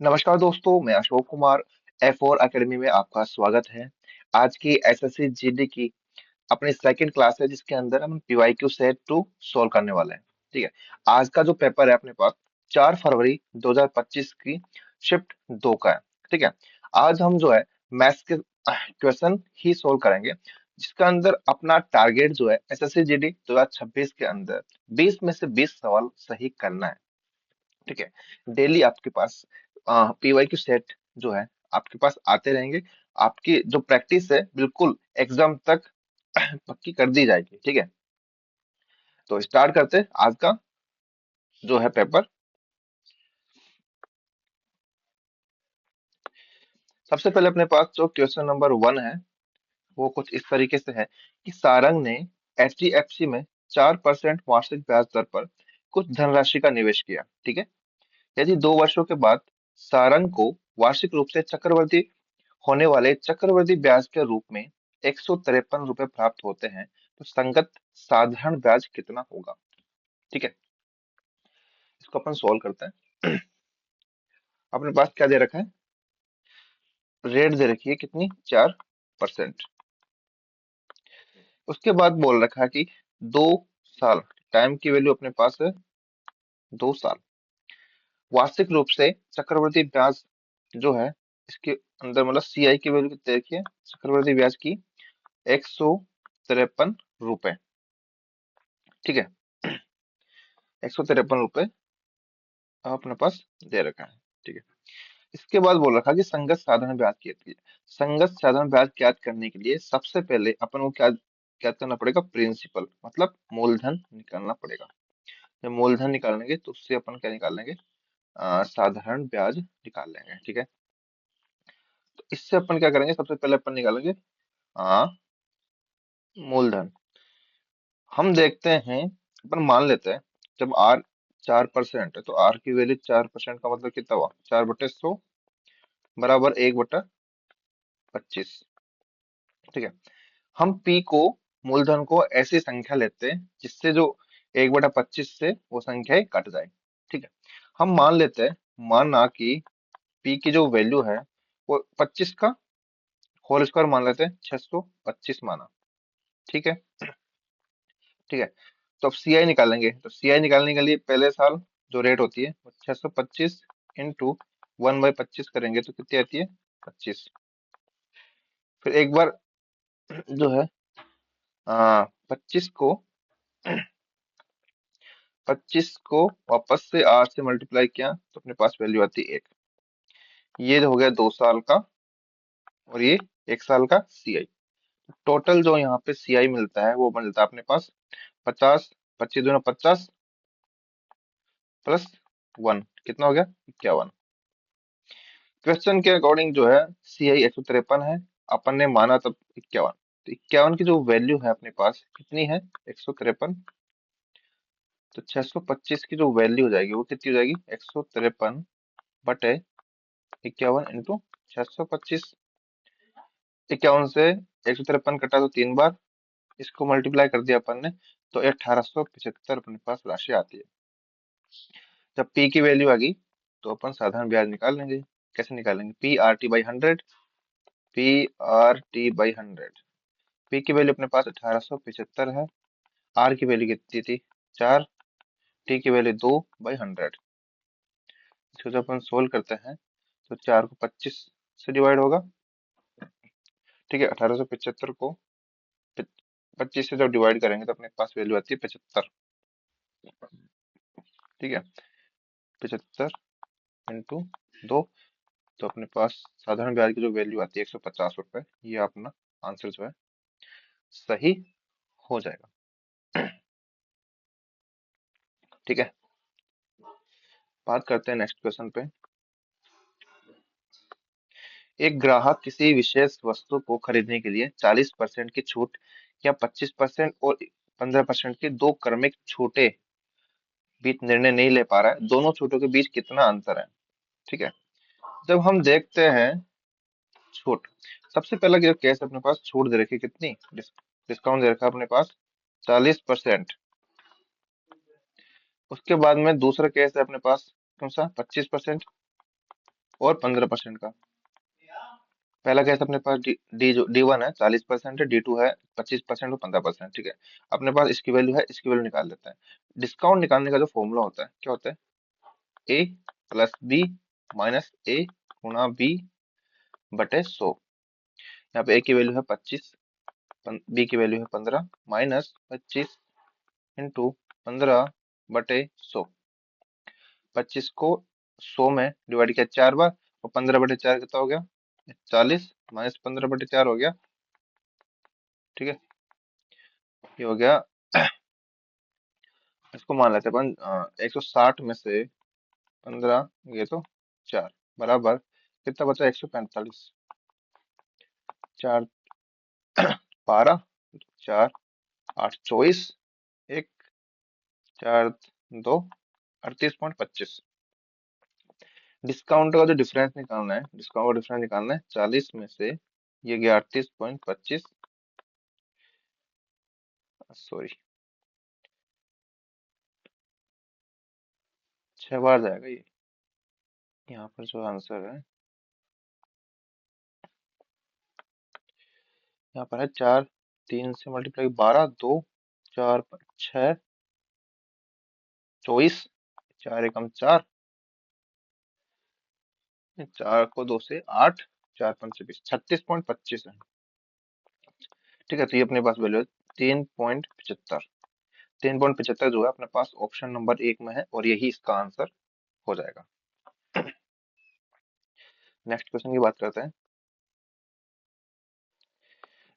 नमस्कार दोस्तों, मैं अशोक कुमार F4 एकेडमी में आपका स्वागत है। आज की एसएससी जीडी की अपनी सेकंड क्लास है जिसके अंदर हम पीवाईक्यू सेट 2 सॉल्व करने वाले हैं। ठीक है। आज का जो पेपर है अपने पास 4 फरवरी 2025 की शिफ्ट 2 का है। ठीक है। आज हम जो है मैथ्स के क्वेश्चन ही सॉल्व करेंगे जिसका अंदर अपना टारगेट जो है एसएससी जीडी 2026 के अंदर 20 में से 20 सवाल सही करना है। ठीक है। डेली आपके पास पीवाईक्यू सेट जो है आपके पास आते रहेंगे। आपकी जो प्रैक्टिस है बिल्कुल एग्जाम तक पक्की कर दी जाएगी। ठीक है। तो स्टार्ट करते हैं आज का जो है पेपर। सबसे पहले अपने पास जो क्वेश्चन नंबर 1 है वो कुछ इस तरीके से है कि सारंग ने एचडीएफसी में 4% वार्षिक ब्याज दर पर कुछ धनराशि का निवेश किया। ठीक है। यदि 2 वर्षों के बाद सारंग को वार्षिक रूप से चक्रवर्ती होने वाले चक्रवृद्धि ब्याज के रूप में 153 रुपए प्राप्त होते हैं तो संगत साधारण ब्याज कितना होगा। ठीक है। इसको अपन सॉल्व करते हैं। अपने पास क्या दे रखा है, रेट दे रखी है कितनी, 4%। उसके बाद बोल रखा है कि 2 साल, टाइम की वैल्यू अपने पास है 2 साल। वार्षिक रूप से चक्रवृद्धि ब्याज जो है इसके अंदर मतलब सीआई की वैल्यू कितनी देखिए, चक्रवृद्धि ब्याज की 153 रुपए। ठीक है। 153 रुपए अपने पास दे रखा है। ठीक है। इसके बाद बोल रखा कि संगत साधारण ब्याज ज्ञात कीजिए। संगत साधारण ब्याज ज्ञात करने के लिए सबसे पहले अपन को क्या ज्ञात करना पड़ेगा, प्रिंसिपल मतलब मूलधन निकालना पड़ेगा। जब मूलधन निकालेंगे तो उससे अपन क्या निकाल लेंगे, साधारण ब्याज निकाल लेंगे। ठीक है। तो इससे अपन क्या करेंगे, सबसे पहले अपन निकालेंगे आ, मूलधन। हम देखते हैं, अपन मान लेते हैं जब आर 4% है तो आर की वैल्यू 4% का मतलब कितना हुआ, 4/100 बराबर 1/25। ठीक है। हम पी को, मूलधन को ऐसी संख्या लेते हैं जिससे जो 1/25 से वो संख्याएं कट जाए। ठीक है। हम मान लेते हैं, माना कि पी की जो वैल्यू है वो 25 का होल स्क्वायर मान लेते हैं, 625 माना। ठीक है। ठीक है। तो अब सीआई निकालेंगे, तो सीआई निकालने के लिए पहले साल जो रेट होती है वो 625 इंटू 1/25 करेंगे तो कितनी आती है, 25। फिर एक बार जो है 25 को वापस से 8 से मल्टीप्लाई किया तो अपने पास वैल्यू आती है 1। ये हो गया 2 साल का और ये 1 साल का सीआई। टोटल जो यहाँ पे सीआई मिलता है वो मिलता है अपने पास 50, 25 दूना 50 +1 कितना हो गया, 51। क्वेश्चन के अकॉर्डिंग जो है सीआई 153 है, अपन ने माना तब 51। तो 51 की जो वैल्यू है अपने पास कितनी है, 153। तो 625 की जो वैल्यू हो जाएगी वो कितनी हो जाएगी, 153/51 इंटू 625। 51 से 153 कटा तो 3 बार, इसको मल्टीप्लाई कर दिया अपन ने तो 1875 अपने पास राशि आती है। जब पी की वैल्यू आ गई तो अपन साधारण ब्याज निकाल लेंगे। कैसे निकालेंगे, P R T by hundred. P की वैल्यू अपने पास 1875 है, आर की वैल्यू कितनी थी 4, टी की वैल्यू 2/100। इसको जब अपन सोल्व करते हैं तो 4 को 25 से डिवाइड होगा। ठीक है। 1875 को 25 से जब डिवाइड करेंगे तो अपने पास वैल्यू आती है 75। ठीक है। 75 इंटू 2, तो अपने पास साधारण ब्याज की जो वैल्यू आती है 150 रुपए। ये अपना आंसर जो है सही हो जाएगा। ठीक है। बात करते हैं नेक्स्ट क्वेश्चन पे। एक ग्राहक किसी विशेष वस्तु को खरीदने के लिए 40% की छूट या 25% और 15% की दो क्रमिक छूटे बीच निर्णय नहीं ले पा रहा है, दोनों छूटों के बीच कितना अंतर है। ठीक है। जब हम देखते हैं छूट, सबसे पहला जो केस अपने पास छूट दे रखी है कितनी, डिस्काउंट दे रखा है अपने पास 40%। उसके बाद में दूसरा केस है अपने पास कौन सा, 25%। और 15% का। पहला केस अपने पास डी जो D1 है 40% है, D2 है 25% और 15%। ठीक है, अपने पास इसकी वैल्यू है, इसकी वैल्यू निकाल लेते हैं। डिस्काउंट निकालने का जो फॉर्मूला होता है क्या होता है? ए प्लस बी माइनस ए गुणा बी बटे 100। यहाँ पे ए की वैल्यू है 25, बी की वैल्यू है 15, माइनस 25 इंटू 15 बटे 100। 25 को 100 में डिवाइड किया 4 बार, और 15 बटे 4 कितना हो गया? 40, माइनस 15 बटे 4 हो गया। ठीक है, ये हो गया। इसको मान लेते हैं अपन 160 में से 15 ये तो 4 बराबर कितना बचा? 145। 4 12, 4 8 24, एक 4 2 38.25। डिस्काउंट का जो डिफरेंस निकालना है, डिस्काउंट का डिफरेंस निकालना है 40 में से ये गया 38.25, सॉरी 6 बार जाएगा ये। यहाँ पर जो आंसर है, यहाँ पर है 4, 3 से मल्टीप्लाई 12, 2 4 6 24, 4 एकम 4, 4 को 2 से 8, 4 पंच 20, 36.25 है। ठीक है, तो ये अपने पास वैल्यू है 3.75। 3.75 जो है अपने पास ऑप्शन नंबर 1 में है, और यही इसका आंसर हो जाएगा। नेक्स्ट क्वेश्चन की बात करते हैं।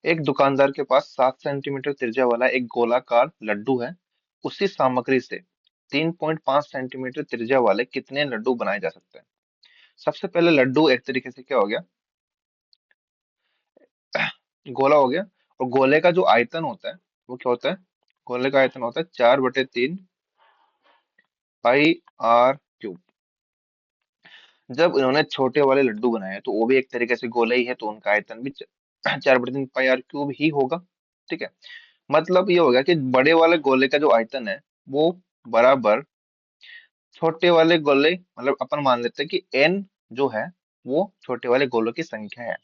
एक दुकानदार के पास 7 सेंटीमीटर त्रिज्या वाला एक गोलाकार लड्डू है। उसी सामग्री से 3.5 सेंटीमीटर त्रिज्या वाले कितने लड्डू बनाए जा सकते हैं? सबसे पहले लड्डू एक तरीके से क्या हो गया? गोला हो गया। और गोले का जो आयतन होता है वो क्या होता है? गोले का आयतन होता है 4/3 पाई आर क्यूब। जब इन्होंने छोटे वाले लड्डू बनाए तो वो भी एक तरीके से गोले ही है, तो उनका आयतन भी 4/3 पाई आर क्यूब ही होगा। ठीक है, मतलब ये हो गया कि बड़े वाले गोले का जो आयतन है वो बराबर छोटे वाले गोले, मतलब अपन मान लेते हैं कि n जो है वो छोटे वाले गोलों की संख्या है।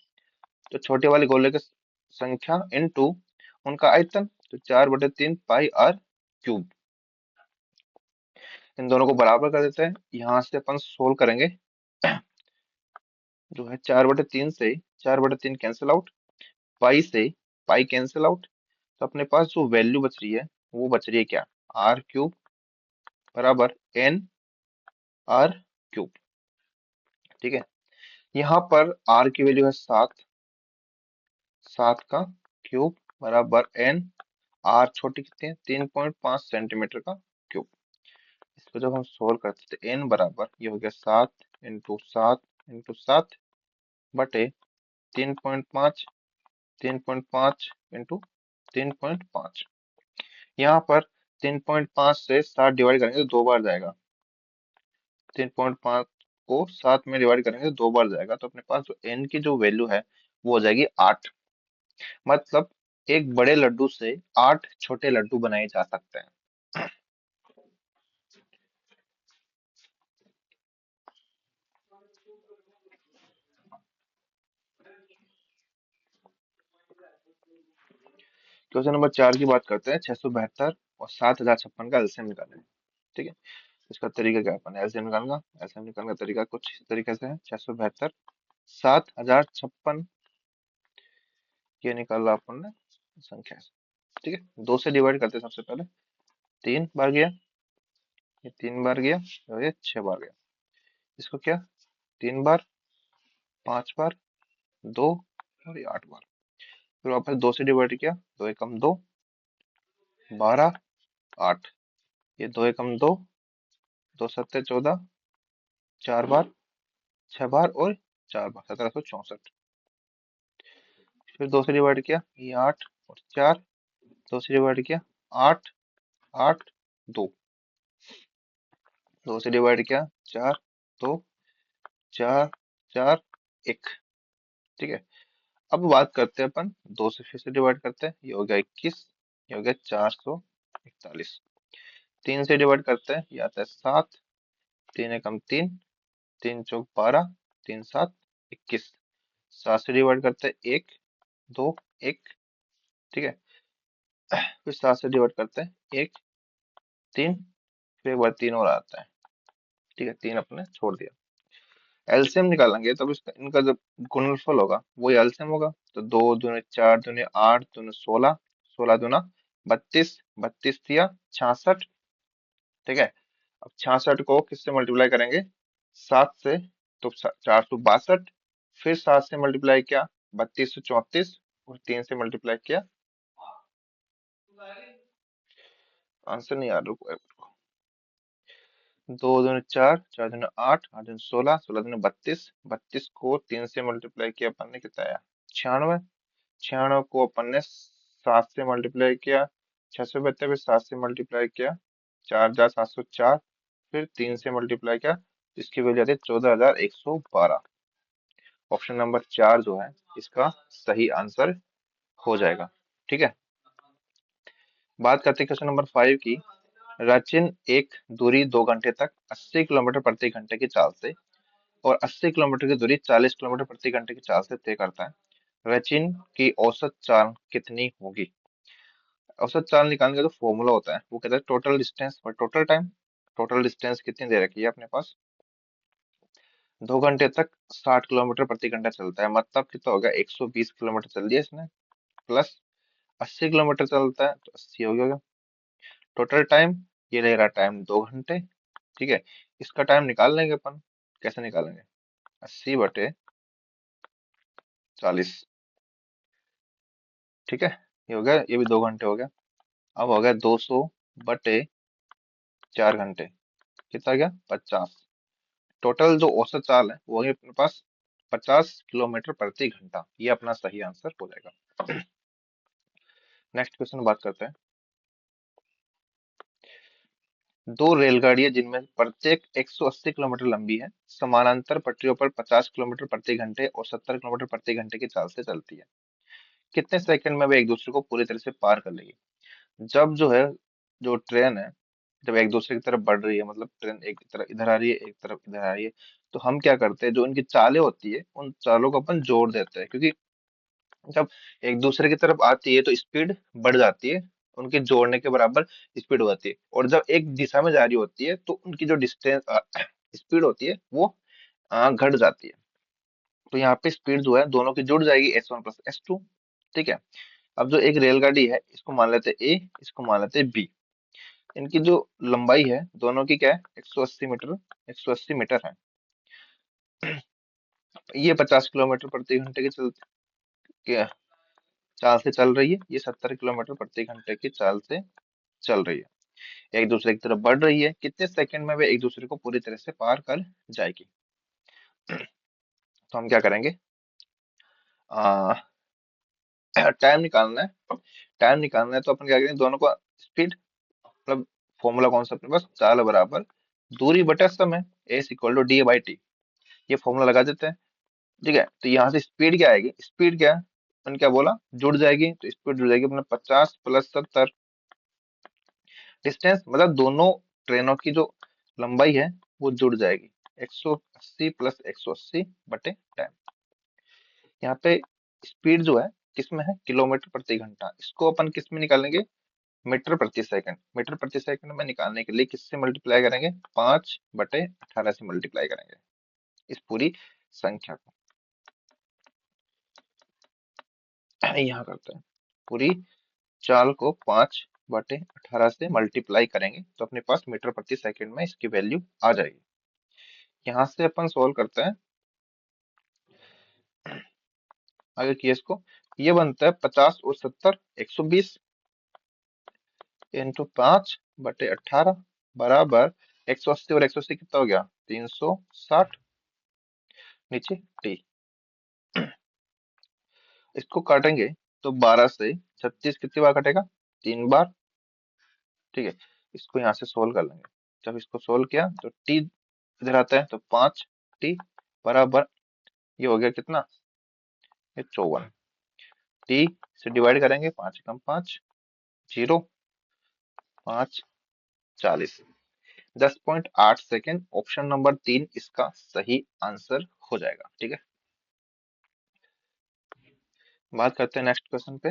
तो छोटे वाले गोले की संख्या इनटू उनका आयतन, तो 4/3 पाई आर क्यूब। इन दोनों को बराबर कर देते हैं, यहाँ से अपन सोल्व करेंगे। जो है 4/3 से 4/3 कैंसिल आउट, पाई से पाई कैंसिल आउट, तो अपने पास जो वैल्यू बच रही है वो बच रही है क्या? R³ बराबर NR³। ठीक है, यहाँ पर R की वैल्यू है 7, 7 का क्यूब बराबर N। R छोटी कितनी है? 3.5 सेंटीमीटर का क्यूब। इसको जब हम सोल्व करते थे N बराबर ये हो गया 7 इंटू 7 बटे 3.5, 3.5 इंटू 3.5। यहाँ पर 3.5 से 7 डिवाइड करेंगे तो 2 बार जाएगा। 3.5 को 7 में डिवाइड करेंगे तो 2 बार जाएगा, तो अपने पास जो n की जो वैल्यू है वो हो जाएगी 8। मतलब एक बड़े लड्डू से 8 छोटे लड्डू बनाए जा सकते हैं। क्वेश्चन नंबर 4 की बात करते हैं। 672 और 7056 का एलसीएम निकालें। ठीक है, इसका तरीका क्या है? अपन एलसीएम निकालना, एलसीएम निकालने का तरीका कुछ इस तरीके से है। 672 7056 ये निकाला अपन ने संख्या से। ठीक है, 2 से डिवाइड करते हैं सबसे पहले। 3 बार गया, ये 3 बार गया, और ये 6 बार गया। इसको क्या? 3 बार, 5 बार, 2 और ये 8 बार। फिर वापस 2 से डिवाइड किया, 2 एकम 2, 12, 8। ये 2 एकम 2, 2 सत्ते 14, 4 बार, 6 बार और 4 बार, 1764। फिर 2 से डिवाइड किया, ये 8 और 4, 2 से डिवाइड किया, 8, 8, 2, 2 से डिवाइड किया, 4, 2, 4, 4, 1। ठीक है, अब बात करते हैं अपन 2 से फिर से डिवाइड करते हैं, ये हो गया 21, ये हो गया 441। 3 से डिवाइड करते हैं, ये आता है 7, 3 एकम 3, 3 चौक 12, तीन सात 21। 7 से डिवाइड करते हैं 1 2 1, ठीक है। फिर 7 से डिवाइड करते हैं 1 3, फिर एक बार 3 और आता है, ठीक है। 3 अपने छोड़ दिया। एलसीएम निकालेंगे तब इसका इनका जब गुणनफल होगा वही एलसीएम होगा। तो 2 दूनी 4 दूनी 8 दूनी 16, 16 दूना 32, 32 दिया 66, ठीक है। अब 66 को किससे मल्टीप्लाई करेंगे? 7 से, तो 462। फिर 7 से मल्टीप्लाई किया 32 से 34, और 3 से मल्टीप्लाई किया। आंसर नहीं आ रहा, रुको रुको। 2 दूनी 4, 4 दूनी 8, 8 दूनी 16, 16 दूनी 32, 32 को 3 से मल्टीप्लाई किया अपन ने, कितना आया? 96। 96 को अपन ने 7 से मल्टीप्लाई किया, 672। फिर 7 से मल्टीप्लाई किया, 4 × 704। फिर 3 से मल्टीप्लाई किया, इसकी वैल्यू आती है 14,112। ऑप्शन नंबर 4 जो है इसका सही आंसर हो जाएगा, ठीक है। बात करते हैं क्वेश्चन नंबर 5 की। राचिन एक दूरी 2 घंटे तक 80 किलोमीटर प्रति घंटे की चाल से और 80 किलोमीटर की दूरी 40 किलोमीटर प्रति घंटे की चाल से तय करता है। राचिन की औसत चाल कितनी होगी? औसत चाल निकालने का जो फॉर्मूला होता है वो कहता है टोटल डिस्टेंस और टोटल टाइम। टोटल डिस्टेंस कितनी दे रखी है अपने पास? 2 घंटे तक 60 किलोमीटर प्रति घंटा चलता है, मतलब कितना हो गया? 120 किलोमीटर चल दिया इसने, प्लस 80 किलोमीटर चलता है तो 80 हो गया। टोटल टाइम, ये ले रहा टाइम 2 घंटे, ठीक है। इसका टाइम निकाल लेंगे अपन। कैसे निकालेंगे? 80/40, ठीक है। ये हो गया, ये भी 2 घंटे हो गया। अब हो गया 200/4 घंटे, कितना गया? 50। टोटल जो औसत चाल है वो है अपने पास 50 किलोमीटर प्रति घंटा। ये अपना सही आंसर हो जाएगा। नेक्स्ट क्वेश्चन बात करते हैं। दो रेलगाड़ियां जिनमें प्रत्येक 180 किलोमीटर लंबी है, समानांतर पटरियों पर 50 किलोमीटर प्रति घंटे और 70 किलोमीटर प्रति घंटे की चाल से चलती है। कितने सेकंड में वे एक दूसरे को पूरी तरह से पार कर लेगी? जब जो है, जो ट्रेन है, जब एक दूसरे की तरफ बढ़ रही है, मतलब ट्रेन एक तरफ इधर आ रही है, एक तरफ इधर आ रही है, तो हम क्या करते हैं, जो इनकी चालें होती है उन चालों को अपन जोड़ देते हैं, क्योंकि जब एक दूसरे की तरफ आती है तो स्पीड बढ़ जाती है, उनके जोड़ने के बराबर स्पीड हो जाती है। और जब एक दिशा में जा रही होती है तो उनकी जो डिस्टेंस स्पीड होती है वो घट जाती है। तो यहाँ पे स्पीड जो है दोनों की जुड़ जाएगी, S1 + S2, ठीक है। अब जो एक रेलगाड़ी है इसको मान लेते हैं A, इसको मान लेते हैं B। इनकी जो लंबाई है दोनों की क्या है? 180 मीटर, 180 मीटर है। ये 50 किलोमीटर प्रति घंटे की के चाल से चल रही है, ये 70 किलोमीटर प्रति घंटे की चाल से चल रही है। एक दूसरे की तरफ बढ़ रही है, कितने सेकंड में वे एक दूसरे को पूरी तरह से पार कर जाएगी? तो हम क्या करेंगे, आ, टाइम निकालना है। टाइम निकालना है तो अपन क्या करेंगे, दोनों को स्पीड, मतलब फॉर्मूला कौन सा अपने पास? चाल बराबर दूरी बटा समय, S = D/T। ये फॉर्मूला लगा देते हैं, ठीक है। तो यहाँ से स्पीड क्या आएगी? स्पीड क्या, अपन क्या बोला? जुड़ जाएगी, तो स्पीड जुड़ जाएगी अपने 50 + 70। डिस्टेंस मतलब दोनों ट्रेनों की जो लंबाई है वो जुड़ जाएगी, 180 + 180 बटे टाइम। यहाँ पे स्पीड जो है किसमें है? किलोमीटर प्रति घंटा। इसको अपन किस में निकालेंगे? मीटर प्रति सेकंड। मीटर प्रति सेकंड में निकालने के लिए किससे मल्टीप्लाई करेंगे? 5/18 से मल्टीप्लाई करेंगे इस पूरी संख्या को। यहाँ करते हैं, पूरी चाल को 5/18 से मल्टीप्लाई करेंगे तो अपने पास मीटर प्रति सेकंड में इसकी वैल्यू आ जाएगी। यहाँ से अपन सोल्व करते हैं आगे की इसको। ये बनता है 50 और 70, 120 इंटू 5/18 बराबर 180 और 180 कितना हो गया? 360। नीचे टी, इसको काटेंगे तो 12 से 36 कितनी बार कटेगा? 3 बार, ठीक है। इसको यहाँ से सोल्व कर लेंगे। जब इसको सोल्व किया तो टी इधर आता है तो 5T बराबर, ये हो गया कितना? ये 54। टी से डिवाइड करेंगे, 5 × 5 0, 5 40। 10.8 सेकेंड। ऑप्शन नंबर 3 इसका सही आंसर हो जाएगा। ठीक है, बात करते हैं नेक्स्ट क्वेश्चन पे।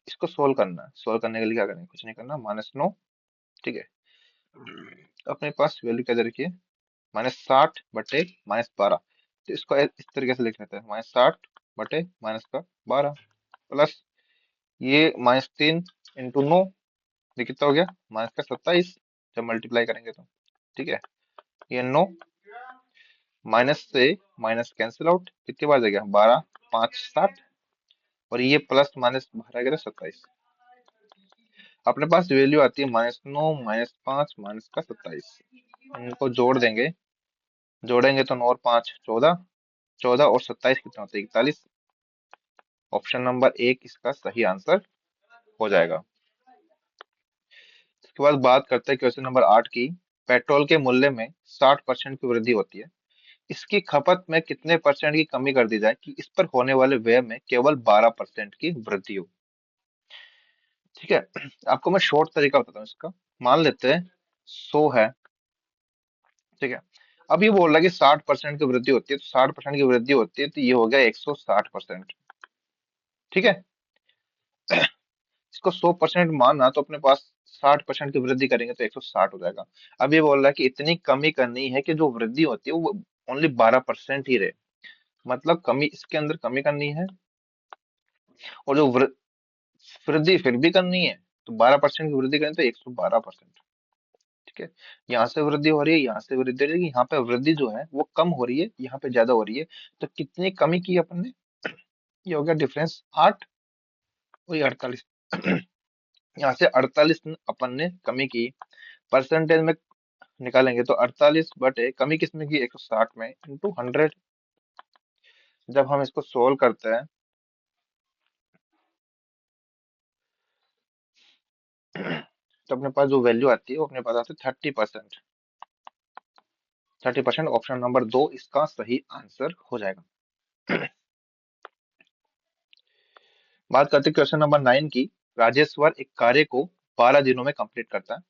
इसको सोल्व करना है। सोल्व करने के लिए क्या करेंगे, कुछ नहीं करना, -9। ठीक है, अपने पास वैल्यू क्या दे रखी है, -60/-12। तो इसको इस तरीके से लिख लेते हैं, -60/-12 प्लस ये -3 × 9, ये कितना हो गया, -27 जब मल्टीप्लाई करेंगे तो। ठीक है, ये 9, माइनस से माइनस कैंसिल आउट, कितनी बार जाएगा, 12, 5, 60, और ये प्लस माइनस बाहर आ गया 27। अपने पास वैल्यू आती है -9, -5, माइनस का 27। इनको जोड़ देंगे, जोड़ेंगे तो 9 और 5 14, 14 और 27 कितना होता है, 41। ऑप्शन नंबर 1 इसका सही आंसर हो जाएगा। इसके बाद बात करते हैं क्वेश्चन नंबर 8 की। पेट्रोल के मूल्य में 60% की वृद्धि होती है, इसकी खपत में कितने परसेंट की कमी कर दी जाए कि इस पर होने वाले व्यय में केवल 12% की वृद्धि हो। ठीक है, आपको मैं शॉर्ट तरीका बताता हूँ इसका। मान लेते हैं 100 है। ठीक है, अब ये बोल रहा है कि 60% की वृद्धि होती है, तो 60% की वृद्धि होती है तो ये हो गया 160%। ठीक है, इसको 100% माना तो अपने पास 60% की वृद्धि करेंगे तो 160 हो जाएगा। अब ये बोल रहा है कि इतनी कमी करनी है कि जो वृद्धि होती है वो ओनली 12% ही रहे, मतलब कमी, इसके अंदर कमी करनी है, और जो वृद्धि फिर भी करनी है, तो 12% की वृद्धि करें तो 112%। ठीक है, यहाँ से वृद्धि हो रही है, यहाँ से वृद्धि हो रही है, यहाँ पे वृद्धि जो है वो कम हो रही है, यहाँ पे ज्यादा हो रही है। तो कितनी कमी की अपन ने, ये हो गया डिफरेंस 8 और ये 48। यहाँ से 48 अपन ने कमी की, परसेंटेज में निकालेंगे तो 48/, कमी किसमें की, 160 में, इंटू 100। जब हम इसको सोल्व करते हैं तो अपने पास जो वैल्यू आती है वो अपने पास आती है 30%। 30%, ऑप्शन नंबर 2 इसका सही आंसर हो जाएगा। बात करते हैं क्वेश्चन नंबर 9 की। राजेश्वर एक कार्य को 12 दिनों में कंप्लीट करता है,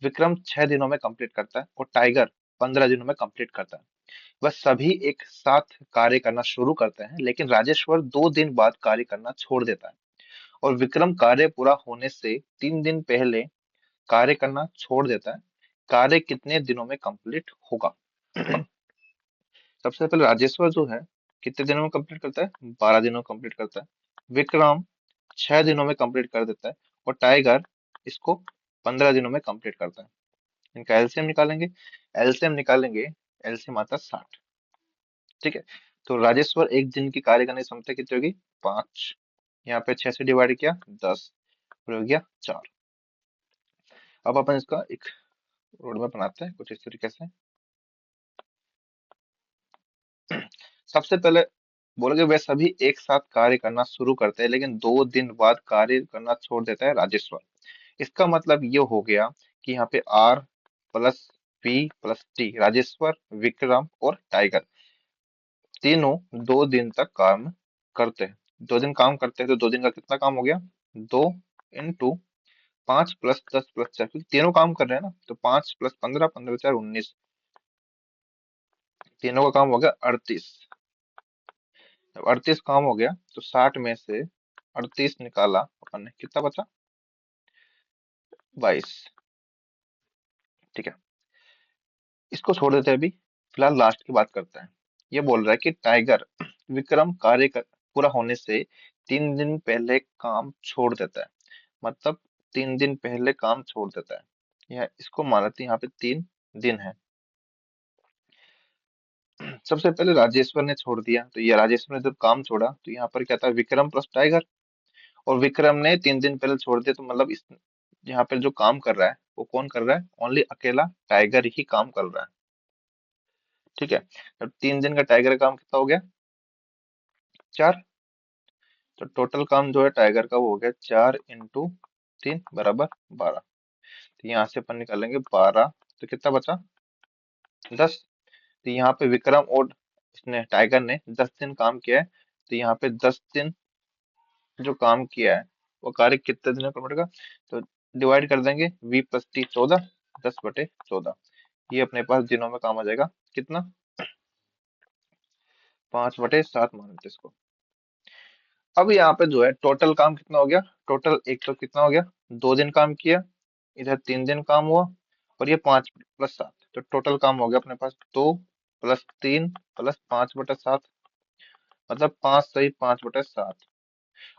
विक्रम 6 दिनों में कंप्लीट करता है, और टाइगर 15 दिनों में कंप्लीट करता है। वह सभी एक साथ कार्य करना शुरू करते हैं, लेकिन राजेश्वर 2 दिन बाद कार्य करना छोड़ देता है, और विक्रम कार्य पूरा होने से 3 दिन पहले कार्य करना छोड़ देता है। कार्य कितने दिनों में कंप्लीट होगा। सबसे पहले राजेश्वर जो है कितने दिनों में कंप्लीट करता है, 12 दिनों में कंप्लीट करता है। विक्रम 6 दिनों में कंप्लीट कर देता है, और टाइगर इसको 15 दिनों में कंप्लीट करता है। इनका एलसीएम निकालेंगे। एलसीएम निकालेंगे, एलसीएम आता है 60। ठीक है, तो राजेश्वर एक दिन की कार्य करने की क्षमता कितनी होगी, 5। यहाँ पे 6 से डिवाइड किया, 10, फिर हो गया 4। अब अपन इसका एक रोड मैप बनाते हैं कुछ इस तरीके से। सबसे पहले बोलोगे वे सभी एक साथ कार्य करना शुरू करते हैं, लेकिन 2 दिन बाद कार्य करना छोड़ देता है राजेश्वर। इसका मतलब ये हो गया कि यहाँ पे R plus P plus T, Rajeshwar, Vikram और टाइगर, तीनों 2 दिन तक काम करते हैं। 2 दिन काम करते हैं तो 2 दिन का कितना काम हो गया, 2 × 5 + 10 + 4, क्योंकि तीनों काम कर रहे हैं ना, तो 5 + 15, 15 × 4 = 19, तीनों का काम हो गया 38। जब 38 काम हो गया तो 60 में से 38 निकाला अपन ने, कितना बचा, 22। ठीक है, इसको छोड़ देते हैं अभी, फिलहाल लास्ट की बात करते हैं। ये बोल रहा है कि टाइगर विक्रम पूरा होने से 3 दिन पहले काम छोड़ देता है, मतलब 3 दिन पहले काम छोड़ देता है। यह इसको मान लेते हैं यहाँ पे 3 दिन है। सबसे पहले राजेश्वर ने छोड़ दिया, तो ये राजेश्वर ने जब काम छोड़ा तो यहाँ पर क्या था, विक्रम प्लस टाइगर, और विक्रम ने 3 दिन पहले छोड़ दिया, तो मतलब इस यहाँ पे जो काम कर रहा है वो कौन कर रहा है, ओनली अकेला टाइगर ही काम कर रहा है। ठीक है, अब 3 दिन का टाइगर का काम कितना हो गया, 4। तो टोटल काम जो है टाइगर का वो हो गया 4 × 3 = 12। तो यहाँ से अपन निकालेंगे 12, तो कितना बचा, 10। तो यहाँ पे विक्रम और इसने टाइगर ने 10 दिन काम किया है, तो यहाँ पे 10 दिन जो काम किया है वो कार्य कितने दिन में कंप्लीट होगा, तो डिवाइड कर देंगे, v + t 14, 10/14। ये अपने पास दिनों में काम आ जाएगा कितना, 5/7 मान लेते हैं इसको। अब यहाँ पे जो है टोटल काम कितना हो गया, टोटल एक तो कितना हो गया, 2 दिन काम किया, इधर 3 दिन काम हुआ, और ये 5 + 7, तो टोटल काम हो गया अपने पास 2 + 3 + 5/7, मतलब 5 सही 5/7।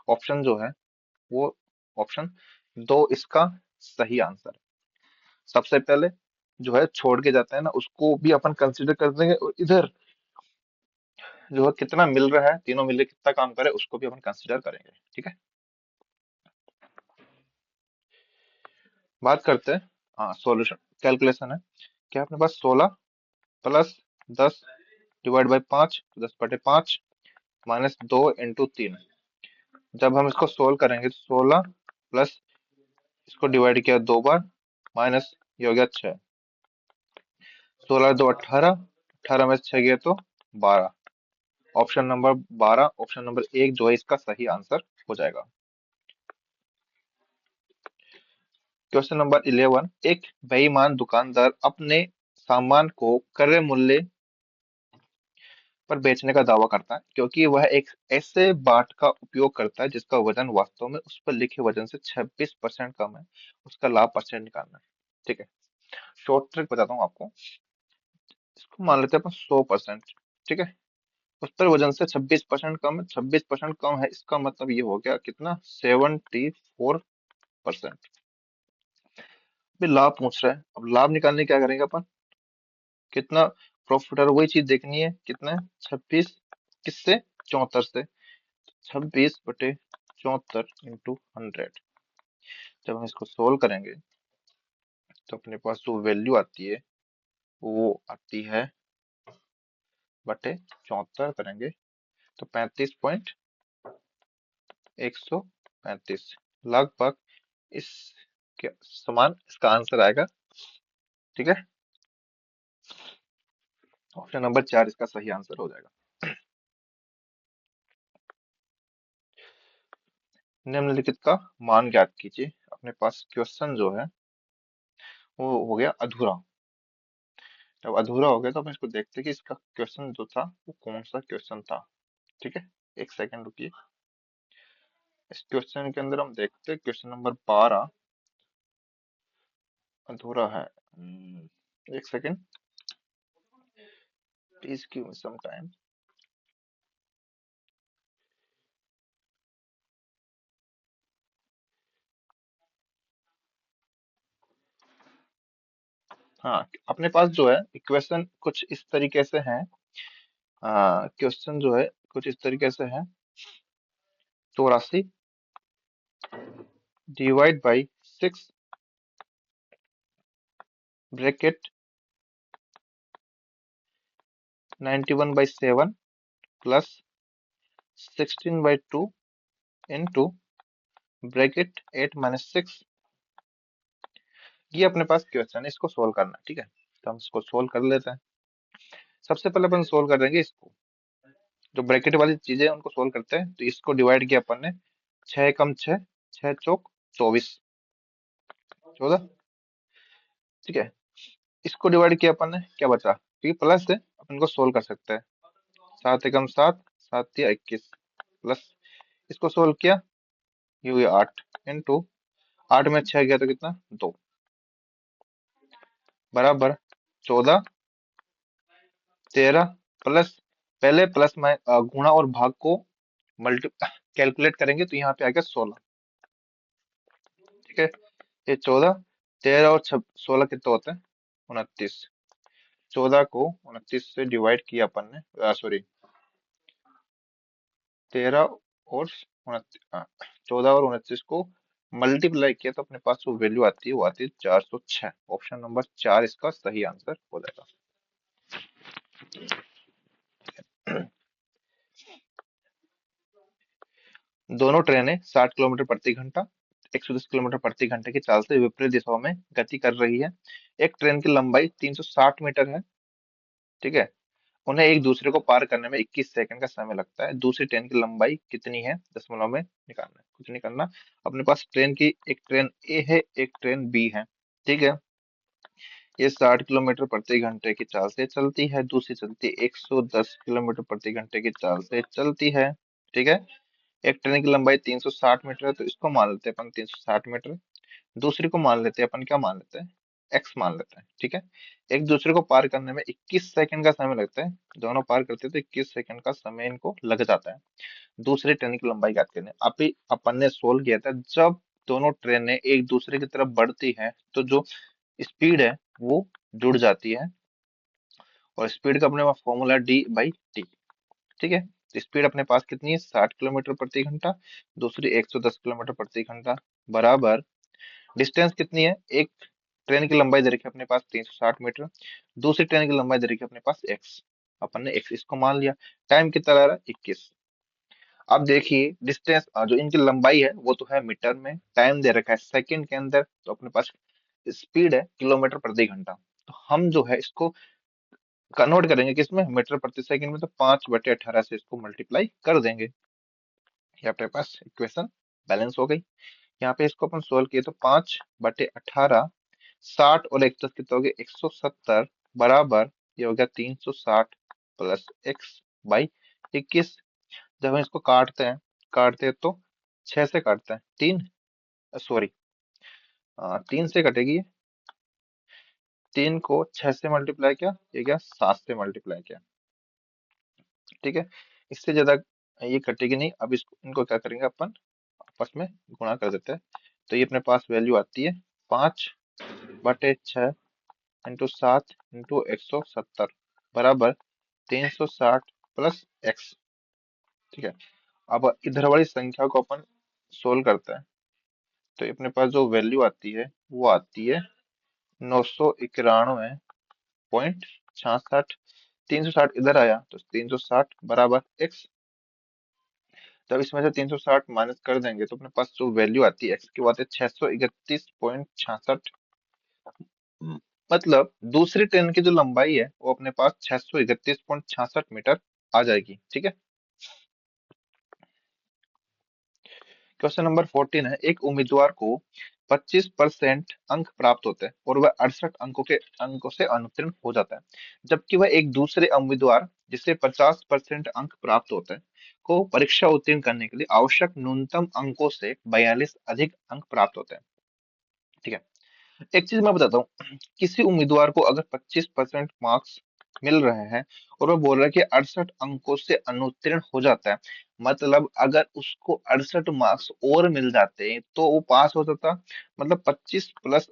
ऑप्शन जो है वो ऑप्शन 2 इसका सही आंसर है। सबसे पहले जो है छोड़ के जाते हैं ना, उसको भी अपन कंसिडर कर देंगे, और इधर जो है कितना मिल रहा है, तीनों मिलके कितना काम करे उसको भी अपन कंसिडर करेंगे, ठीक है। बात करते हैं, हाँ सॉल्यूशन कैलकुलेशन है। क्या अपने पास 16 + 10 ÷ 5, 10/5 -2 × 3। जब हम इसको सोल्व करेंगे तो 16 प्लस इसको डिवाइड किया 2 बार, माइनस ये हो गया 6, 16 × 2 = 18, 18 में से 6 गया तो 12। ऑप्शन नंबर 12, ऑप्शन नंबर 1 जो है इसका सही आंसर हो जाएगा। क्वेश्चन नंबर 11, एक बेईमान दुकानदार अपने सामान को क्रय मूल्य पर बेचने का दावा करता है, क्योंकि वह एक ऐसे बाट का उपयोग करता है जिसका वजन वास्तव में उस पर लिखे वजन से 26% कम है। उसका लाभ परसेंट निकालना है, ठीक है। शॉर्ट ट्रिक बताता हूँ आपको। इसको मान लेते हैं अपन 100%, ठीक है। उस पर वजन से 26% कम है, 26% कम है, इसका मतलब ये हो गया कितना, 74%। अभी लाभ पूछ रहा है, अब लाभ निकालने क्या करेंगे अपन, कितना प्रॉफिट है वही चीज देखनी है, कितना है 26, किससे 74 से, 26/74 × 100। जब हम इसको सोल्व करेंगे तो अपने पास जो वैल्यू आती है वो आती है बटे 74 करेंगे तो 35.135, लगभग इस के समान इसका आंसर आएगा, ठीक है। ऑप्शन नंबर 4 इसका सही आंसर हो जाएगा। निम्नलिखित का मान ज्ञात कीजिए। अपने पास क्वेश्चन जो है वो हो गया अधूरा। जब अधूरा हो गया तो अपन इसको देखते हैं कि इसका क्वेश्चन जो था वो कौन सा क्वेश्चन था, ठीक है। एक सेकंड रुकिए, इस क्वेश्चन के अंदर हम देखते हैं क्वेश्चन नंबर 12 अधूरा है। एक second, please give me some time. हाँ, अपने पास जो है इक्वेशन कुछ इस तरीके से है, क्वेश्चन जो है कुछ इस तरीके से है, 84 divide by 6 bracket 91/7 plus 16/2 into bracket 8 - 6। ये अपने पास क्वेश्चन है, इसको सोल्व करना है, ठीक है। तो हम इसको सोल्व कर लेते हैं। सबसे पहले अपन सोल्व कर देंगे इसको, जो ब्रैकेट वाली चीजें हैं उनको सोल्व करते हैं। तो इसको डिवाइड किया अपन ने, 6 कम 6, 6 चौक 24, 14, ठीक है। इसको डिवाइड किया अपन ने, क्या बचा, क्योंकि प्लस है अपन को सोल्व कर सकते हैं। 7 एकम 7, 7 या 21 प्लस, इसको सोल्व किया, ये हुई 8 इंटू 8 में 6 गया तो कितना 2, बराबर 14, 13 प्लस, पहले प्लस में गुणा और भाग को मल्टी कैलकुलेट करेंगे तो यहाँ पे आ गया 16, ठीक है। ये 14, 13 और 16 कितना होता है 29। 14 को 29 से डिवाइड किया अपन ने, सॉरी 13 और 14 और 29 को मल्टीप्लाई किया तो अपने पास जो वैल्यू आती है वो आती है 406। ऑप्शन नंबर 4 इसका सही आंसर हो जाएगा। दोनों ट्रेनें 60 किलोमीटर प्रति घंटा, 110 किलोमीटर प्रति घंटे की चाल से विपरीत दिशाओं में गति कर रही है। एक ट्रेन की लंबाई 360 मीटर है, ठीक है। उन्हें एक दूसरे को पार करने में 21 सेकंड का समय लगता है। दूसरी ट्रेन की लंबाई कितनी है, दशमलव में निकालना है, कुछ नहीं करना। अपने पास ट्रेन की एक ट्रेन ए है, एक ट्रेन बी है, ठीक है। ये 60 किलोमीटर प्रति घंटे की चाल से चलती है, दूसरी चलती है 110 किलोमीटर प्रति घंटे की चाल से चलती है। ठीक है। एक ट्रेन की लंबाई 360 मीटर है, तो इसको मान लेते हैं अपन 360 मीटर। दूसरी को मान लेते हैं अपन, क्या मान लेते हैं, एक्स मान लेते हैं। ठीक है। एक दूसरे को पार करने में 21 सेकंड का समय लगता है, दोनों पार करते हैं तो 21 सेकंड का समय इनको लग जाता है दूसरी ट्रेन की लंबाई ज्ञात करने। अभी अपन ने सोल्व किया था, जब दोनों ट्रेनें एक दूसरे की तरफ बढ़ती हैं तो जो स्पीड है वो जुड़ जाती है, और स्पीड का अपने पास फॉर्मूला d/t। ठीक है। तो स्पीड अपने पास कितनी है, 60 किलोमीटर प्रति घंटा, दूसरी 110 किलोमीटर प्रति घंटा, बराबर डिस्टेंस कितनी है, एक ट्रेन की लंबाई दे रखी है अपने पास 360 मीटर, दूसरी ट्रेन की लंबाई दे रखी है अपने पास एक्स, अपन ने एक्स इसको मान लिया। टाइम कितना लग रहा है, 21। अब देखिए डिस्टेंस, जो इनकी लंबाई है वो तो है मीटर में, टाइम दे रखा है सेकंड के अंदर, तो अपने पास स्पीड है किलोमीटर प्रति घंटा। तो हम जो है इसको कन्वर्ट करेंगे किसमें, मीटर प्रति सेकंड में, तो 5/18 से इसको मल्टीप्लाई कर देंगे। ये अपने पास इक्वेशन बैलेंस हो गई। यहाँ पे इसको अपन सोल्व किए तो 5/18, 60 और 110 कितना हो गया, 170, बराबर ये हो गया 360 प्लस x/21। जब हम इसको काटते हैं तो 6 से काटते हैं, 3 3 से कटेगी ये, 3 को 6 से मल्टीप्लाई किया, ये गया 7 से मल्टीप्लाई किया। ठीक है। इससे ज्यादा ये कटेगी नहीं। अब इसको इनको क्या करेंगे अपन, आपस में गुणा कर देते हैं। तो ये अपने पास वैल्यू आती है 5/6 इंटू 7 इंटू 170, बराबर 360 प्लस एक्स। ठीक है। अब इधर वाली संख्या को अपन सोल्व करते हैं, तो ये अपने पास जो वैल्यू आती है वो आती है 991.66। 360 इधर आया तो 360 बराबर एक्स। जब इसमें से 360 माइनस कर देंगे तो अपने पास जो वैल्यू आती है एक्स की, वो आती है 631.66। मतलब दूसरी ट्रेन की जो लंबाई है वो अपने पास 631.66 मीटर आ जाएगी। ठीक है। क्वेश्चन नंबर 14 है, एक उम्मीदवार को 25% अंक प्राप्त होते हैं और वह 68 अंकों से अनुत्तीर्ण हो जाता है, जबकि वह एक दूसरे उम्मीदवार जिसे 50% अंक प्राप्त होते हैं को परीक्षा उत्तीर्ण करने के लिए आवश्यक न्यूनतम अंकों से 42 अधिक अंक प्राप्त होते हैं। ठीक है। एक चीज मैं बताता हूँ, किसी उम्मीदवार को अगर 25% मार्क्स मिल रहे हैं और वो बोल रहा है कि 68 अंकों से अनुत्तीर्ण हो जाता है, मतलब अगर उसको 68 मार्क्स और मिल जाते तो वो पास हो जाता। मतलब 25 प्लस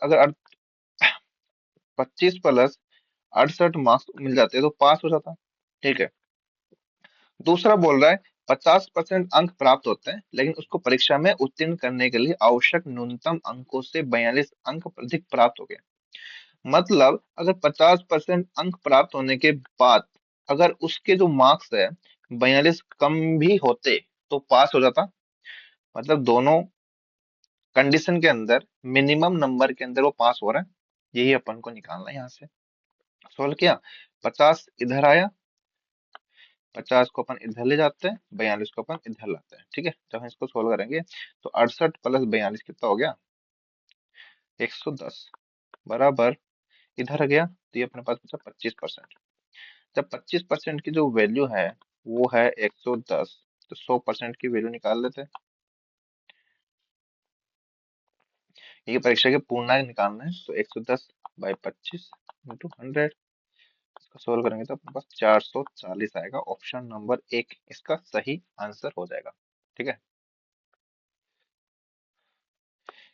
68 मिल जाते तो पास हो जाता। ठीक है। दूसरा बोल रहा है 50% अंक प्राप्त होते हैं, लेकिन उसको परीक्षा में उत्तीर्ण करने के लिए आवश्यक न्यूनतम अंकों से 42 अंक अधिक प्राप्त हो गए। मतलब अगर 50% अंक प्राप्त होने के बाद अगर उसके जो मार्क्स है 42 कम भी होते तो पास हो जाता। मतलब दोनों कंडीशन के अंदर मिनिमम नंबर के अंदर वो पास हो रहा है, यही अपन को निकालना है यहाँ से। सोल्व किया, 50 इधर आया, 50 को अपन इधर ले जाते हैं, 42 को अपन इधर लाते हैं। ठीक है। जब हम इसको सोल्व करेंगे तो 68 प्लस 42 कितना हो गया, 110, बराबर इधर आ गया तो ये अपने पास बचा 25%। जब 25% की जो वैल्यू है वो है 110, तो 100% की वैल्यू निकाल लेते हैं। ये परीक्षा के पूर्णांक निकालना है, तो 110/25 इंटू 100, इसको सोल्व करेंगे तो अपने पास 440 आएगा। ऑप्शन नंबर 1 इसका सही आंसर हो जाएगा। ठीक है।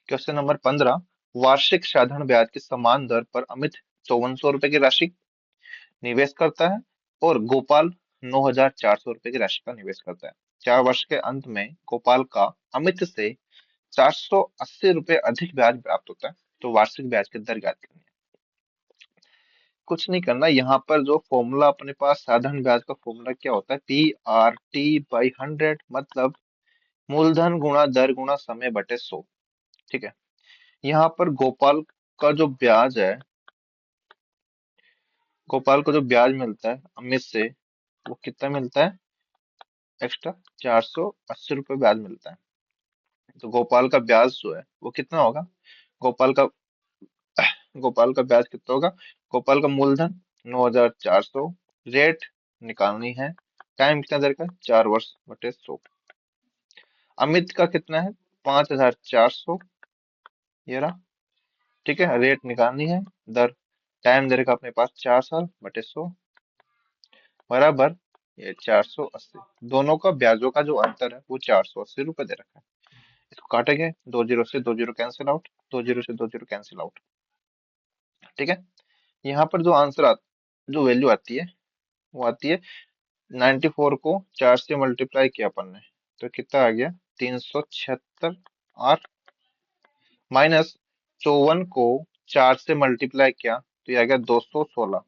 क्वेश्चन नंबर 15, वार्षिक साधारण ब्याज की समान दर पर अमित 5400 रुपए की राशि निवेश करता है और गोपाल 9400 रुपए की राशि का निवेश करता है। 4 वर्ष के अंत में गोपाल का अमित से 480 रुपए अधिक ब्याज प्राप्त होता है, तो वार्षिक ब्याज की दर ज्ञात करनी है। कुछ नहीं करना, यहाँ पर जो फॉर्मूला अपने पास साधारण ब्याज का फॉर्मूला क्या होता है, PRT/100, मतलब मूलधन गुणा दर गुणा समय बटे 100। ठीक है। यहाँ पर का जो ब्याज है गोपाल को जो ब्याज मिलता है अमित से, वो कितना मिलता है, एक्स्ट्रा 480 रुपये ब्याज मिलता है। तो गोपाल का ब्याज जो है वो कितना होगा, गोपाल का गोपाल का ब्याज कितना होगा? गोपाल का मूलधन 9,400, रेट निकालनी है, टाइम कितना देर का? 4 वर्ष बटे 100। अमित का कितना है? 5,400, ये रहा। ठीक है, रेट निकालनी है, दर, टाइम देर का अपने पास 4 साल बटे 100 बराबर ये 480। दोनों का ब्याजों का जो अंतर है वो 480 रुपये दे रखा है। इसको काटेंगे, 2 जीरो से 2 जीरो कैंसिल आउट, 2 जीरो से 2 जीरो कैंसिल आउट। ठीक है, यहाँ पर जो आंसर जो वैल्यू आती है वो आती है 94 को 4 से मल्टीप्लाई किया अपन ने, तो कितना आ गया? 376। और माइनस 54 को 4 से मल्टीप्लाई किया तो ये आ गया 216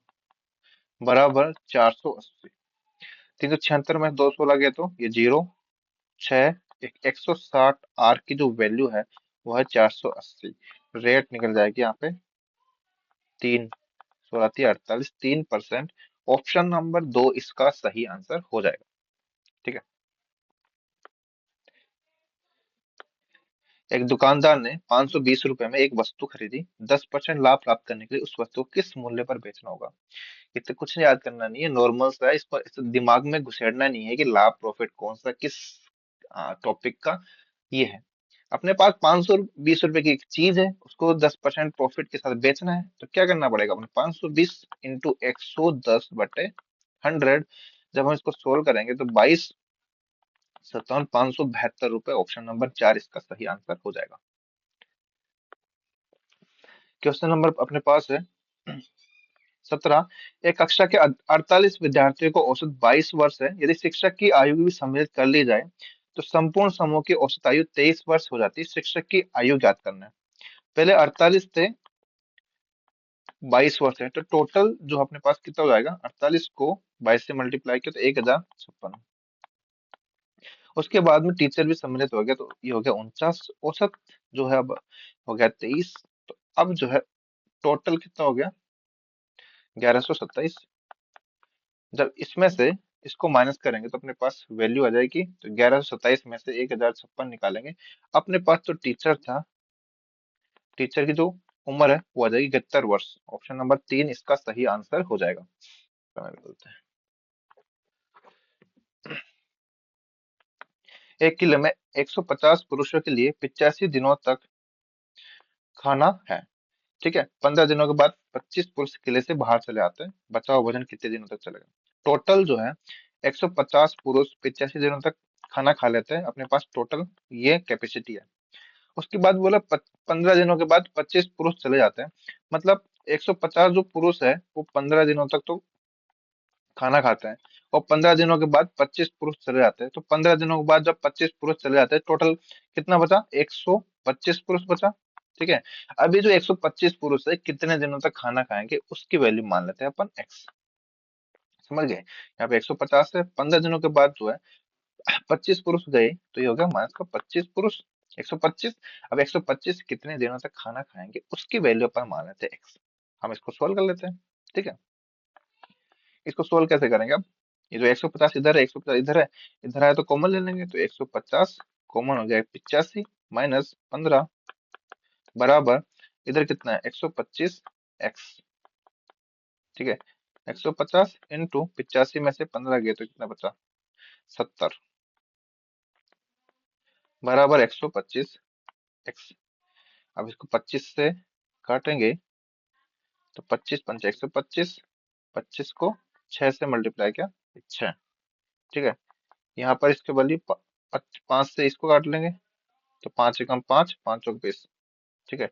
बराबर 480। 376 में 216 गया तो ये 0, 6, 160 आर की जो वैल्यू है वो है 480। रेट निकल जाएगी यहाँ पे 3, 16, 38, 3%। ऑप्शन नंबर 2 इसका सही आंसर हो जाएगा। ठीक है, एक दुकानदार ने 520 रुपए में एक वस्तु खरीदी, 10% लाभ प्राप्त करने के लिए उस वस्तु को किस मूल्य पर बेचना होगा? इतना कुछ याद करना नहीं है, नॉर्मल सा है, इस पर इस दिमाग में घुसेड़ना नहीं है कि लाभ प्रॉफिट कौन सा किस टॉपिक का ये है। अपने पास 520 रुपए की एक चीज है, उसको 10% प्रॉफिट के साथ बेचना है, तो क्या करना पड़ेगा अपने? 520 इंटू 110 बटे 100। जब हम इसको सोल्व करेंगे तो 22,57,572 रुपए, ऑप्शन नंबर 4 इसका सही आंसर हो जाएगा। क्वेश्चन नंबर अपने पास है 17। एक कक्षा के 48 विद्यार्थियों को औसत 22 वर्ष है। यदि शिक्षक की आयु भी सम्मिलित कर ली जाए तो संपूर्ण समूह की औसत आयु 23 वर्ष हो जाती है। शिक्षक की आयु ज्ञात करना है। पहले 48 थे, 22 वर्ष है, तो टोटल जो अपने पास कितना हो जाएगा? 48 को 22 से मल्टीप्लाई किया तो 1,056। उसके बाद में टीचर भी सम्मिलित हो गया तो ये हो गया 49। औसत जो है अब हो गया 23। तो अब जो है टोटल कितना हो गया? 1127। जब इसमें से इसको माइनस करेंगे तो अपने पास वैल्यू आ जाएगी, तो 1127 में से 1,056 निकालेंगे। अपने पास तो टीचर था, टीचर की जो उम्र है वो आ जाएगी 71 वर्ष। ऑप्शन नंबर 3 इसका सही आंसर हो जाएगा। समय बदलते हैं। एक किले में 150 पुरुषों के लिए 85 दिनों तक खाना है। ठीक है, 15 दिनों के बाद 25 पुरुष किले से बाहर चले आते हैं। बचा हुआ भोजन कितने दिनों तक चलेगा? टोटल जो है 150 पुरुष 85 दिनों तक खाना खा लेते हैं, अपने पास टोटल ये कैपेसिटी है। उसके बाद बोला 15 दिनों के बाद 25 पुरुष चले जाते हैं, मतलब 150 जो पुरुष है वो 15 दिनों तक तो खाना खाते हैं, और 15 दिनों के बाद 25 पुरुष चले जाते हैं, तो 15 दिनों के बाद जब 25 पुरुष चले जाते हैं टोटल कितना बचा? 125 पुरुष बचा। ठीक है, अभी जो 125 पुरुष है कितने दिनों तक खाना खाएंगे उसकी वैल्यू मान लेते हैं अपन x। समझ गए? यहाँ पे 150 है, 15 दिनों के बाद जो है 25 पुरुष गए तो ये हो गया माइनस का 25 पुरुष, 125। अब 125 कितने दिनों तक खाना खाएंगे उसकी वैल्यू अपन मान लेते हैं x। हम इसको सोल्व कर लेते हैं। ठीक है, इसको सोल्व कैसे करेंगे? अब ये जो 150 इधर है, 150 इधर है, इधर आया तो कॉमन ले लेंगे, तो 150 कॉमन हो गया 85 माइनस 15 बराबर इधर कितना है? 125 x। ठीक है, 150 इंटू 85 में से 15 गया तो कितना बचा? 70 बराबर 125 x। अब इसको 25 से काटेंगे तो 25 पंचे 125, 25 को 6 से मल्टीप्लाई किया 6। ठीक है, यहाँ पर इसके वैल्यू 5 से इसको काट लेंगे तो 5 एकम 5, 5 चौक 20। ठीक है,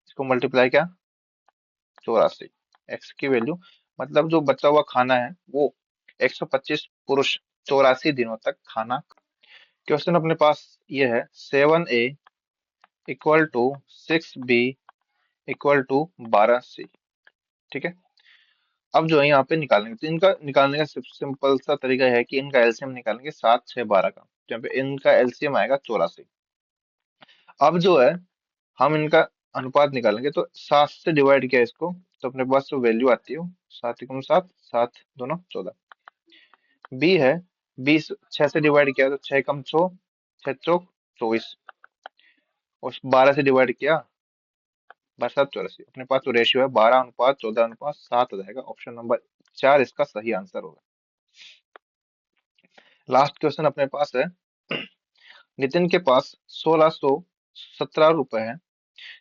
इसको मल्टीप्लाई किया 84। एक्स की वैल्यू मतलब जो बचा हुआ खाना है वो 125 पुरुष 84 दिनों तक खाना। क्वेश्चन अपने पास ये है 7A equal to 6B equal to 12C। ठीक है, अब जो है यहाँ पे निकालेंगे तो इनका निकालने का सिंपल सा तरीका है कि इनका एलसीएम निकालेंगे 7, 6, 12 का, जहाँ पे इनका एलसीएम आएगा 84। अब जो है हम इनका अनुपात निकालेंगे तो 7 से डिवाइड किया इसको तो अपने पास जो वैल्यू आती है वो 7 एकम 7, 7 दोनों 14। बी है, 20 6 से डिवाइड किया तो 6 एकम 6, 6 चौक 24, और 12 से डिवाइड किया बरसात 84। अपने पास तो रेशियो है 12:14:7 हो जाएगा। ऑप्शन नंबर 4 इसका सही आंसर होगा। लास्ट क्वेश्चन अपने पास है। नितिन के पास 1617 रुपए है।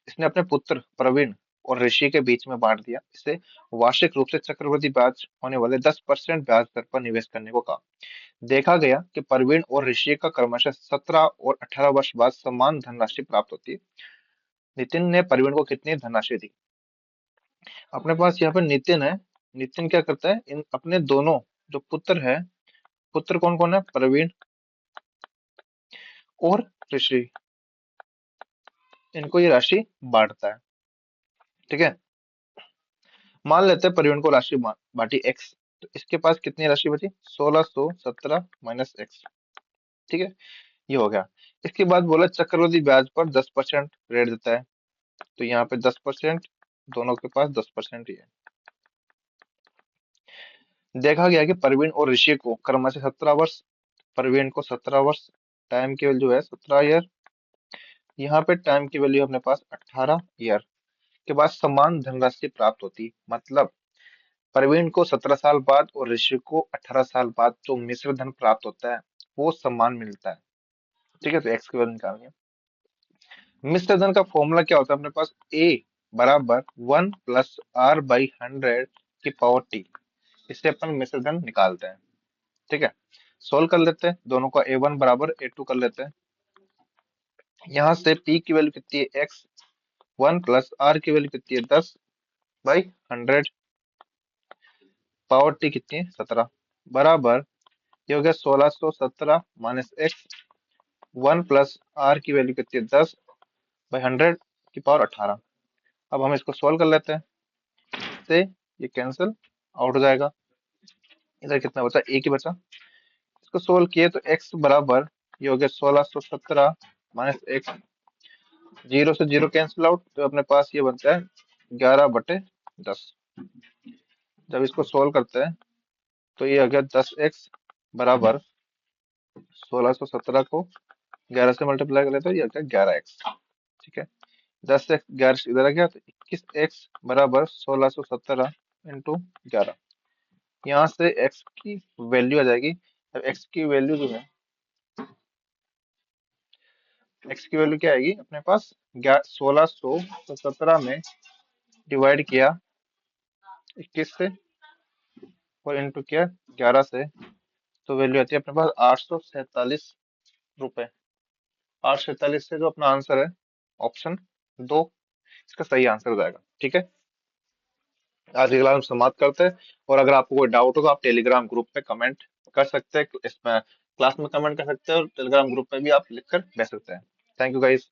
इसने अपने पुत्र प्रवीण और ऋषि के बीच में बांट दिया। इसे वार्षिक रूप से चक्रवृद्धि ब्याज होने वाले 10% ब्याज दर पर निवेश करने को कहा। देखा गया कि प्रवीण और ऋषि का क्रमशः 17 और 18 वर्ष बाद समान धनराशि प्राप्त होती है। नितिन ने प्रवीण को कितनी धनराशि दी? अपने पास यहाँ पे नितिन है। नितिन क्या करता है, इन अपने दोनों जो पुत्र है, पुत्र कौन कौन है, प्रवीण और ऋषि, इनको ये राशि बांटता है। ठीक है। मान लेते हैं प्रवीण को राशि बांटी एक्स, तो इसके पास कितनी राशि बची, 1617 माइनस एक्स। ठीक है, ये हो गया। इसके बाद बोला चक्रवृद्धि ब्याज पर 10% रेट देता है, तो यहाँ पे 10%, दोनों के पास 10% ही है। देखा गया कि प्रवीण और ऋषि को क्रमशः 17 वर्ष, प्रवीण को 17 वर्ष, टाइम की वैल्यू है 17 ईयर, यहाँ पे टाइम की वैल्यू अपने पास 18 ईयर के बाद समान धनराशि प्राप्त होती। मतलब प्रवीण को 17 साल बाद और ऋषि को 18 साल बाद जो मिश्र धन प्राप्त होता है वो समान मिलता है। ठीक है, तो एक्स की वैल्यू निकालनी है। मिश्र धन का फॉर्मूला क्या होता है अपने पास, ए बराबर 1 + r/100 की पावर टी। इससे अपन मिश्र धन निकालते हैं। ठीक है, सोल्व कर लेते हैं, दोनों का a1 बराबर a2 कर लेते हैं। यहाँ से p की वैल्यू कितनी है x, 1 + r की वैल्यू कितनी है 10/100, पावर टी कितनी है 17, बराबर ये हो गया 1617 माइनस एक्स, 1 + r की वैल्यू कितनी है 10/100 की पावर 18। अब हम इसको सोल्व कर लेते हैं, से ये कैंसिल आउट हो जाएगा। इधर कितना बचा, एक ही बचा। इसको सोल्व किए तो x बराबर ये हो गया 1617 माइनस एक्स, 0 से 0 कैंसिल आउट, तो अपने पास ये बनता है 11/10। जब इसको सोल्व करते हैं तो ये हो गया 10x बराबर 1617 को 11 से मल्टीप्लाई कर लेते हो, ये हो गया 11x। ठीक है, 10x 11 इधर आ गया, तो 21x बराबर 1617 इंटू 11। यहाँ से x की वैल्यू आ जाएगी। अब x की वैल्यू जो है, x की वैल्यू क्या आएगी अपने पास, 1617 में डिवाइड किया 21 से और इंटू किया 11 से, तो वैल्यू आती है अपने पास 847 रुपए। 847 से जो अपना आंसर है ऑप्शन 2 इसका सही आंसर हो जाएगा। ठीक है, आज की क्लास हम समाप्त करते हैं। और अगर आपको कोई डाउट हो तो आप टेलीग्राम ग्रुप पे कमेंट कर सकते हैं, इसमें क्लास में कमेंट कर सकते हैं और टेलीग्राम ग्रुप पे भी आप लिखकर भेज सकते हैं। Thank you guys.